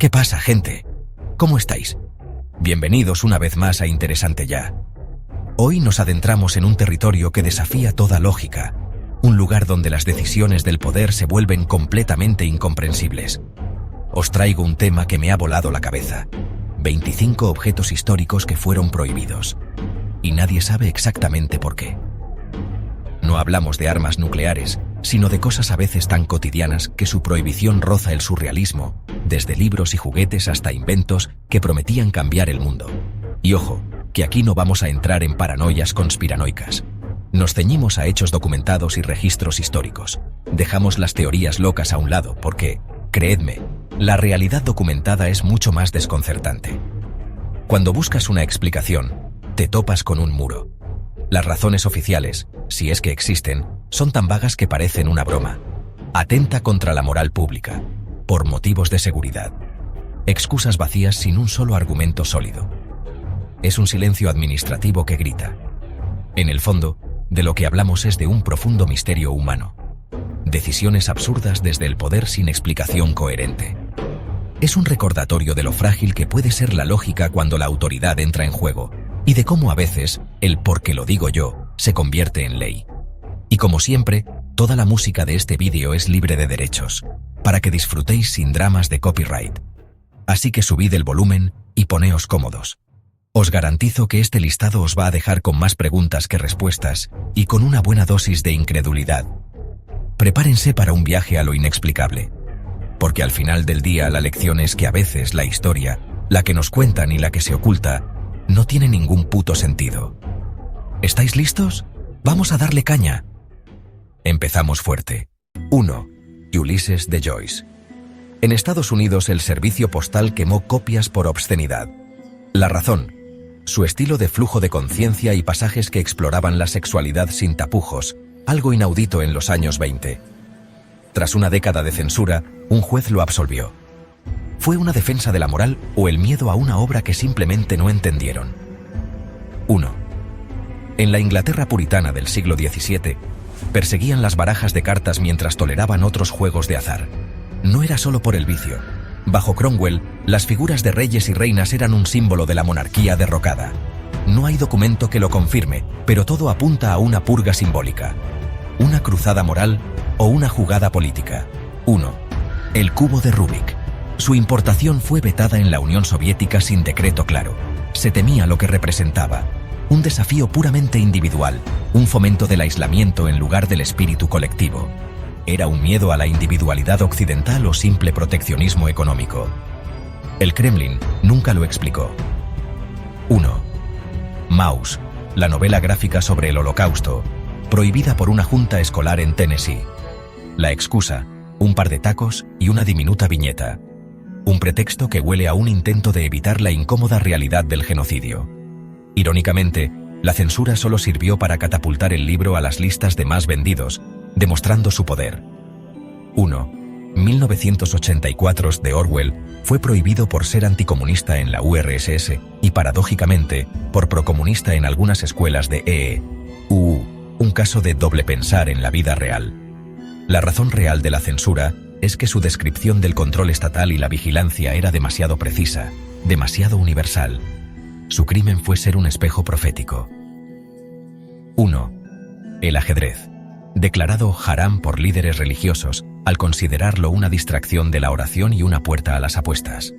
¿Qué pasa, gente? ¿Cómo estáis? Bienvenidos una vez más a Interesante Ya. Hoy nos adentramos en un territorio que desafía toda lógica, un lugar donde las decisiones del poder se vuelven completamente incomprensibles. Os traigo un tema que me ha volado la cabeza: 25 objetos históricos que fueron prohibidos. Y nadie sabe exactamente por qué. No hablamos de armas nucleares, sino de cosas a veces tan cotidianas que su prohibición roza el surrealismo, desde libros y juguetes hasta inventos que prometían cambiar el mundo. Y ojo, que aquí no vamos a entrar en paranoias conspiranoicas. Nos ceñimos a hechos documentados y registros históricos. Dejamos las teorías locas a un lado porque, creedme, la realidad documentada es mucho más desconcertante. Cuando buscas una explicación, te topas con un muro. Las razones oficiales, si es que existen, son tan vagas que parecen una broma. Atenta contra la moral pública, por motivos de seguridad. Excusas vacías sin un solo argumento sólido. Es un silencio administrativo que grita. En el fondo, de lo que hablamos es de un profundo misterio humano. Decisiones absurdas desde el poder sin explicación coherente. Es un recordatorio de lo frágil que puede ser la lógica cuando la autoridad entra en juego, y de cómo a veces, el porque lo digo yo, se convierte en ley. Y como siempre, toda la música de este vídeo es libre de derechos, para que disfrutéis sin dramas de copyright. Así que subid el volumen y poneos cómodos. Os garantizo que este listado os va a dejar con más preguntas que respuestas y con una buena dosis de incredulidad. Prepárense para un viaje a lo inexplicable, porque al final del día la lección es que a veces la historia, la que nos cuentan y la que se oculta, no tiene ningún puto sentido. ¿Estáis listos? Vamos a darle caña. Empezamos fuerte. 1. Ulysses de Joyce. En Estados Unidos el servicio postal quemó copias por obscenidad. La razón: su estilo de flujo de conciencia y pasajes que exploraban la sexualidad sin tapujos, algo inaudito en los años 20. Tras una década de censura, un juez lo absolvió. ¿Fue una defensa de la moral o el miedo a una obra que simplemente no entendieron? 1. En la Inglaterra puritana del siglo XVII, perseguían las barajas de cartas mientras toleraban otros juegos de azar. No era solo por el vicio. Bajo Cromwell, las figuras de reyes y reinas eran un símbolo de la monarquía derrocada. No hay documento que lo confirme, pero todo apunta a una purga simbólica. ¿Una cruzada moral o una jugada política? 1. El cubo de Rubik. Su importación fue vetada en la Unión Soviética sin decreto claro. Se temía lo que representaba: un desafío puramente individual, un fomento del aislamiento en lugar del espíritu colectivo. ¿Era un miedo a la individualidad occidental o simple proteccionismo económico? El Kremlin nunca lo explicó. 1. Maus, la novela gráfica sobre el Holocausto, prohibida por una junta escolar en Tennessee. La excusa: un par de tacos y una diminuta viñeta. Un pretexto que huele a un intento de evitar la incómoda realidad del genocidio. Irónicamente, la censura solo sirvió para catapultar el libro a las listas de más vendidos, demostrando su poder. 1. 1984 de Orwell fue prohibido por ser anticomunista en la URSS y, paradójicamente, por procomunista en algunas escuelas de EE. Un caso de doble pensar en la vida real. La razón real de la censura es que su descripción del control estatal y la vigilancia era demasiado precisa, demasiado universal. Su crimen fue ser un espejo profético. 1. El ajedrez, declarado haram por líderes religiosos al considerarlo una distracción de la oración y una puerta a las apuestas.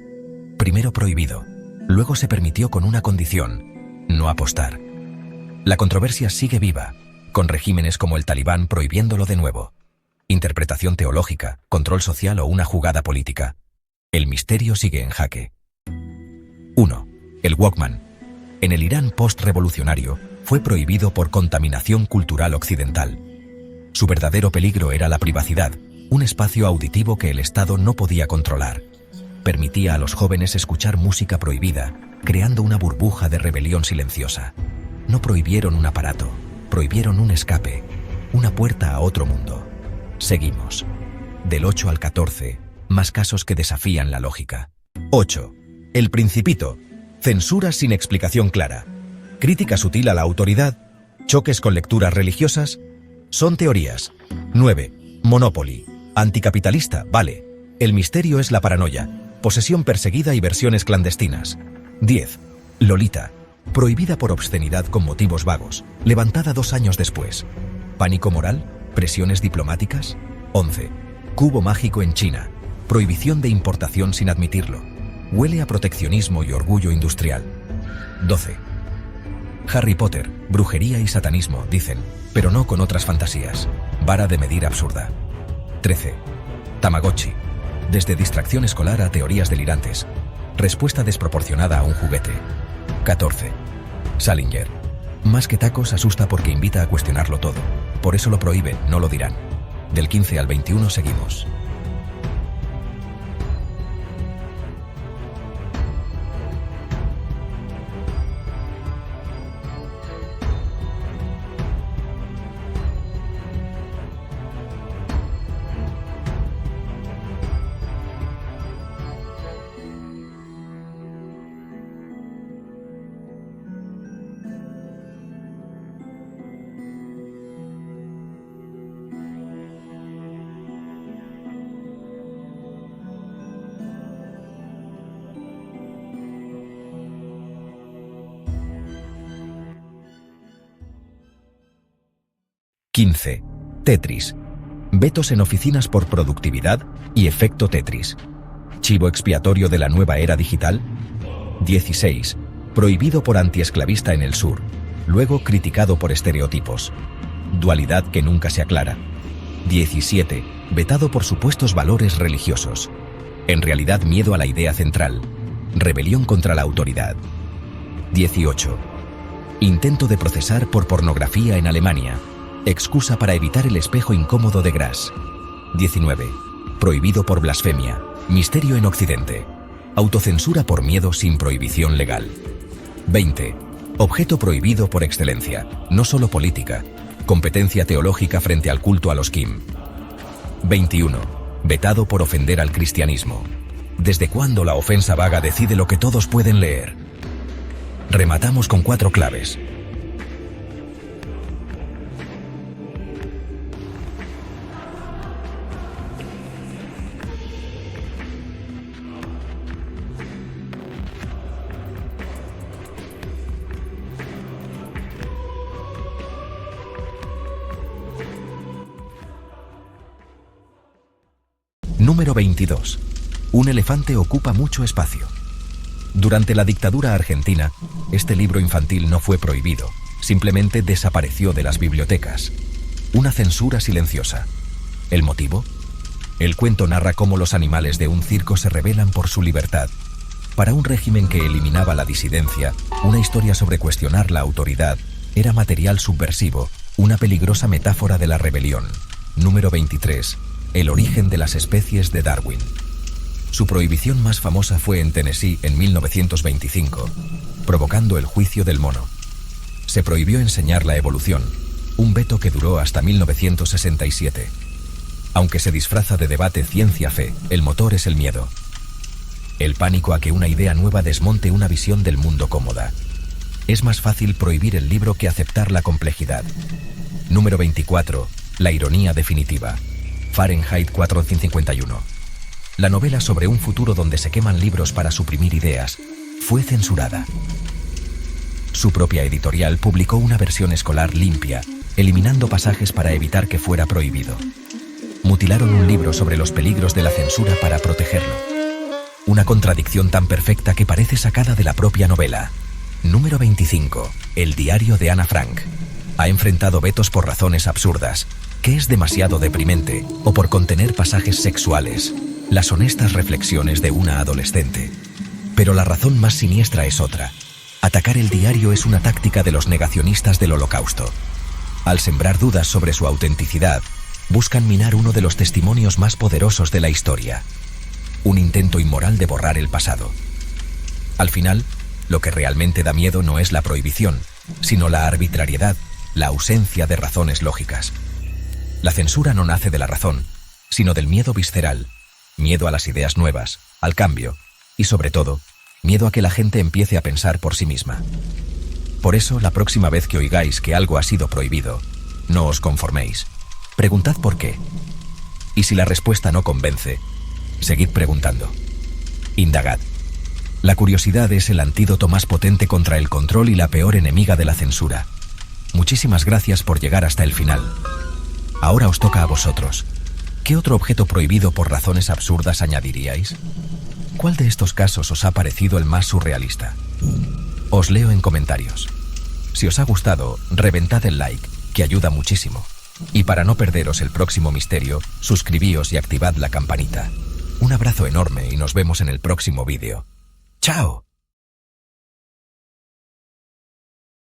Primero prohibido, luego se permitió con una condición: no apostar. La controversia sigue viva, con regímenes como el Talibán prohibiéndolo de nuevo. Interpretación teológica, control social o una jugada política. El misterio sigue en jaque. 1. El Walkman. En el Irán post-revolucionario, fue prohibido por contaminación cultural occidental. Su verdadero peligro era la privacidad, un espacio auditivo que el Estado no podía controlar. Permitía a los jóvenes escuchar música prohibida, creando una burbuja de rebelión silenciosa. No prohibieron un aparato, prohibieron un escape, una puerta a otro mundo. Seguimos. Del 8 al 14, más casos que desafían la lógica. 8. El Principito. Censura sin explicación clara. Crítica sutil a la autoridad. Choques con lecturas religiosas. Son teorías. 9. Monopoly. Anticapitalista, vale. El misterio es la paranoia. posesión perseguida y versiones clandestinas. 10. Lolita, prohibida por obscenidad con motivos vagos, levantada 2 años después. Pánico moral, presiones diplomáticas. 11. Cubo mágico en China, prohibición de importación sin admitirlo. Huele a proteccionismo y orgullo industrial. 12. Harry Potter, brujería y satanismo, dicen, pero no con otras fantasías. Vara de medir absurda. 13. Tamagotchi, desde distracción escolar a teorías delirantes. Respuesta desproporcionada a un juguete. 14. Salinger, más que tacos asusta porque invita a cuestionarlo todo. Por eso lo prohíben, no lo dirán. Del 15 al 21 seguimos. (15) Tetris. Vetos en oficinas por productividad y efecto Tetris. Chivo expiatorio de la nueva era digital. 16. Prohibido por antiesclavista en el sur, luego criticado por estereotipos. Dualidad que nunca se aclara. 17. Vetado por supuestos valores religiosos. En realidad miedo a la idea central. Rebelión contra la autoridad. 18. Intento de procesar por pornografía en Alemania. Excusa para evitar el espejo incómodo de Grass. 19. Prohibido por blasfemia. Misterio en Occidente. Autocensura por miedo sin prohibición legal. 20. Objeto prohibido por excelencia, no solo política. Competencia teológica frente al culto a los Kim. 21. Vetado por ofender al cristianismo. ¿Desde cuándo la ofensa vaga decide lo que todos pueden leer? Rematamos con 4 claves. Número 22. Un elefante ocupa mucho espacio. Durante la dictadura argentina, este libro infantil no fue prohibido, simplemente desapareció de las bibliotecas. Una censura silenciosa. ¿El motivo? El cuento narra cómo los animales de un circo se rebelan por su libertad. Para un régimen que eliminaba la disidencia, una historia sobre cuestionar la autoridad era material subversivo, una peligrosa metáfora de la rebelión. Número 23. El origen de las especies de Darwin. Su prohibición más famosa fue en Tennessee en 1925, provocando el juicio del mono. Se prohibió enseñar la evolución, un veto que duró hasta 1967. Aunque se disfraza de debate ciencia-fe, el motor es el miedo. El pánico a que una idea nueva desmonte una visión del mundo cómoda. Es más fácil prohibir el libro que aceptar la complejidad. Número 24. La ironía definitiva. Fahrenheit 451. La novela sobre un futuro donde se queman libros para suprimir ideas fue censurada. Su propia editorial publicó una versión escolar limpia, eliminando pasajes para evitar que fuera prohibido. Mutilaron un libro sobre los peligros de la censura para protegerlo. Una contradicción tan perfecta que parece sacada de la propia novela. Número 25. El diario de Ana Frank. Ha enfrentado vetos por razones absurdas, que es demasiado deprimente, o por contener pasajes sexuales, las honestas reflexiones de una adolescente. Pero la razón más siniestra es otra. Atacar el diario es una táctica de los negacionistas del Holocausto. Al sembrar dudas sobre su autenticidad, buscan minar uno de los testimonios más poderosos de la historia. Un intento inmoral de borrar el pasado. Al final, lo que realmente da miedo no es la prohibición, sino la arbitrariedad, la ausencia de razones lógicas. La censura no nace de la razón, sino del miedo visceral, miedo a las ideas nuevas, al cambio, y sobre todo, miedo a que la gente empiece a pensar por sí misma. Por eso, la próxima vez que oigáis que algo ha sido prohibido, no os conforméis. Preguntad por qué. Y si la respuesta no convence, seguid preguntando. Indagad. La curiosidad es el antídoto más potente contra el control y la peor enemiga de la censura. Muchísimas gracias por llegar hasta el final. Ahora os toca a vosotros. ¿Qué otro objeto prohibido por razones absurdas añadiríais? ¿Cuál de estos casos os ha parecido el más surrealista? Os leo en comentarios. Si os ha gustado, reventad el like, que ayuda muchísimo. Y para no perderos el próximo misterio, suscribíos y activad la campanita. Un abrazo enorme y nos vemos en el próximo vídeo. ¡Chao!